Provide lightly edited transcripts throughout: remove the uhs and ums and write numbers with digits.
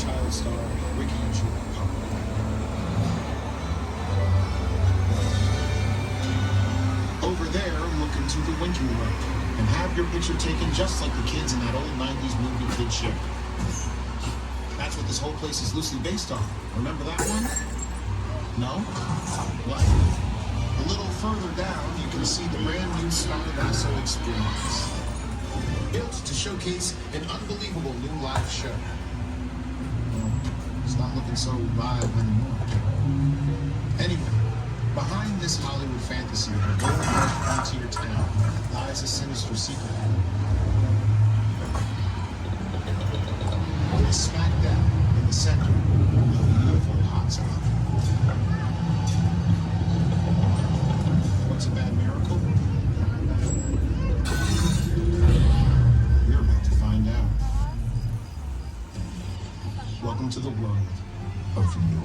child star Ricky Jewel Puppet. Over there, look into the Winking Room and have your picture taken just like the kids in that old 90s movie Kid Show. That's what this whole place is loosely based on. Remember that one? No? What? A little further down, you can see the brand new Spalavasso Experience. Built to showcase an unbelievable new live show. Well, it's not looking so live anymore. Anyway, behind this Hollywood fantasy of a golden frontier town lies a sinister secret. It is smack dab in the center of the beautiful hotspot. What's a bad miracle? We're about to find out. Welcome to the world of you.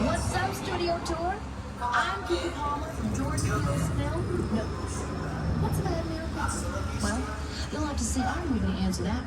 What's up, Studio Tour? I'm Kiki Palmer from George Lucas Film Notes. What's a bad miracle? Well, you'll have to see I'm going to answer that.